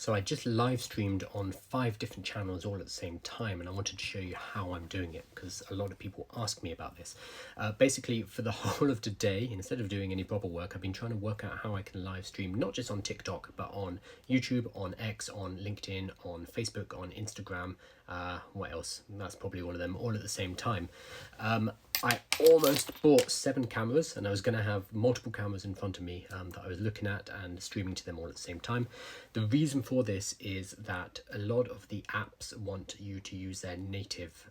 So I just live streamed on 5 different channels all at the same time, and I wanted to show you how I'm doing it because a lot of people ask me about this. Basically, for the whole of today, instead of doing any proper work, I've been trying to work out how I can live stream, not just on TikTok, but on YouTube, on X, on LinkedIn, on Facebook, on Instagram. What else? That's probably all of them, all at the same time. I almost bought 7 cameras, and I was going to have multiple cameras in front of me that I was looking at and streaming to them all at the same time. The reason for this is that a lot of the apps want you to use their native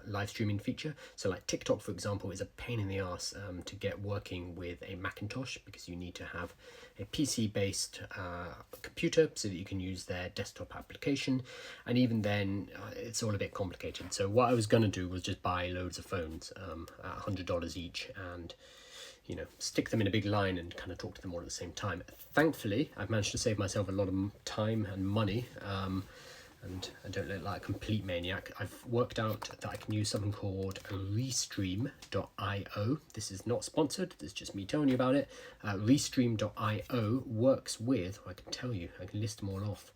live streaming feature. So like TikTok, for example, is a pain in the ass to get working with a Macintosh because you need to have a PC-based computer so that you can use their desktop application. And even then, it's all a bit complicated. So what I was going to do was just buy loads of phones at $100 each and stick them in a big line and kind of talk to them all at the same time. Thankfully, I've managed to save myself a lot of time and money, and I don't look like a complete maniac. I've worked out that I can use something called Restream.io. This is not sponsored, this is just me telling you about it. Restream.io works with, I can tell you, I can list them all off.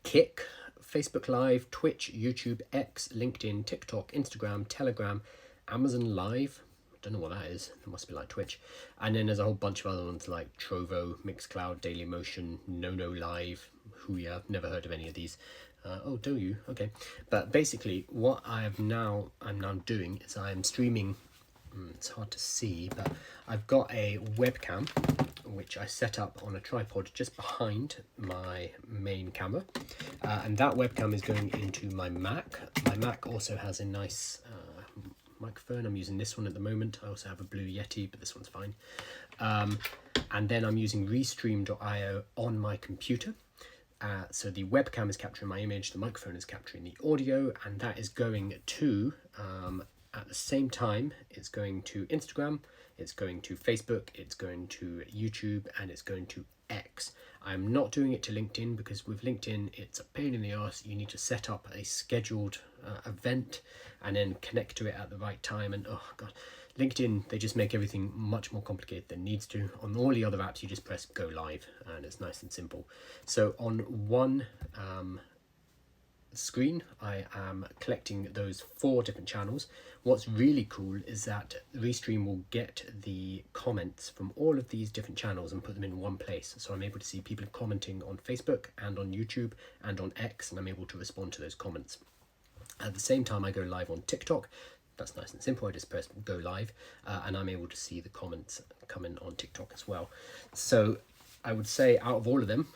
Kick, Facebook Live, Twitch, YouTube, X, LinkedIn, TikTok, Instagram, Telegram, Amazon Live. Don't know what that is. It must be like Twitch. And then there's a whole bunch of other ones like Trovo, Mixcloud, Dailymotion, No Live, Huya. Never heard of any of these. Oh, do you? Okay. But basically, what I'm now doing is I'm streaming. It's hard to see, but I've got a webcam which I set up on a tripod just behind my main camera, and that webcam is going into my Mac. My Mac also has a nice microphone. I'm using this one at the moment. I also have a Blue Yeti, but this one's fine. And then I'm using Restream.io on my computer. So the webcam is capturing my image, the microphone is capturing the audio, and that is going to, at the same time, it's going to Instagram, it's going to Facebook, it's going to YouTube, and it's going to X. I'm not doing it to LinkedIn because with LinkedIn, it's a pain in the arse. You need to set up a scheduled event and then connect to it at the right time. And oh God, LinkedIn, they just make everything much more complicated than it needs to. On all the other apps, you just press go live and it's nice and simple. So on one screen, I am collecting those 4 different channels. What's really cool is that Restream will get the comments from all of these different channels and put them in one place. So I'm able to see people commenting on Facebook and on YouTube and on X, and I'm able to respond to those comments. At the same time, I go live on TikTok. That's nice and simple. I just press go live and I'm able to see the comments coming on TikTok as well. So I would say out of all of them,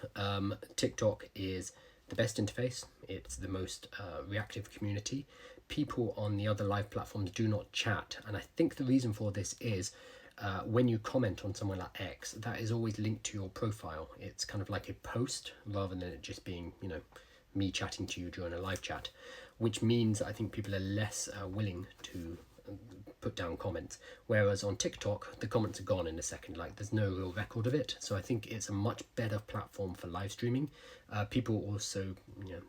TikTok is the best interface. It's the most reactive community. People on the other live platforms do not chat, and I think the reason for this is when you comment on somewhere like X, that is always linked to your profile. It's kind of like a post rather than it just being me chatting to you during a live chat, which means I think people are less willing to put down comments, whereas on TikTok the comments are gone in a second. Like there's no real record of it. So I think it's a much better platform for live streaming. People also,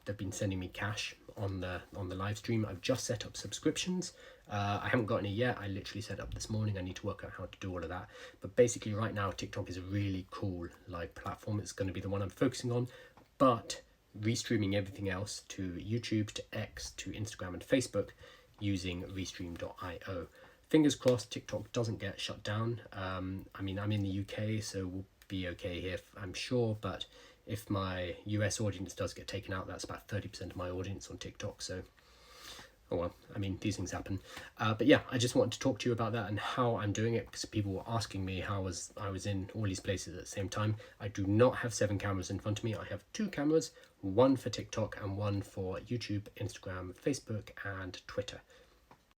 they've been sending me cash on the live stream. I've just set up subscriptions. I haven't got any yet. I literally set up this morning. I need to work out how to do all of that, but basically right now TikTok is a really cool live platform. It's going to be the one I'm focusing on, but restreaming everything else to YouTube, to X, to Instagram and Facebook using Restream.io. Fingers crossed TikTok doesn't get shut down. I mean, I'm in the UK, so we'll be okay here, I'm sure, but if my US audience does get taken out, that's about 30% of my audience on TikTok, so oh well, I mean, these things happen. But yeah, I just wanted to talk to you about that and how I'm doing it, because people were asking me how I was in all these places at the same time. I do not have 7 cameras in front of me. I have 2 cameras, one for TikTok and one for YouTube, Instagram, Facebook, and Twitter.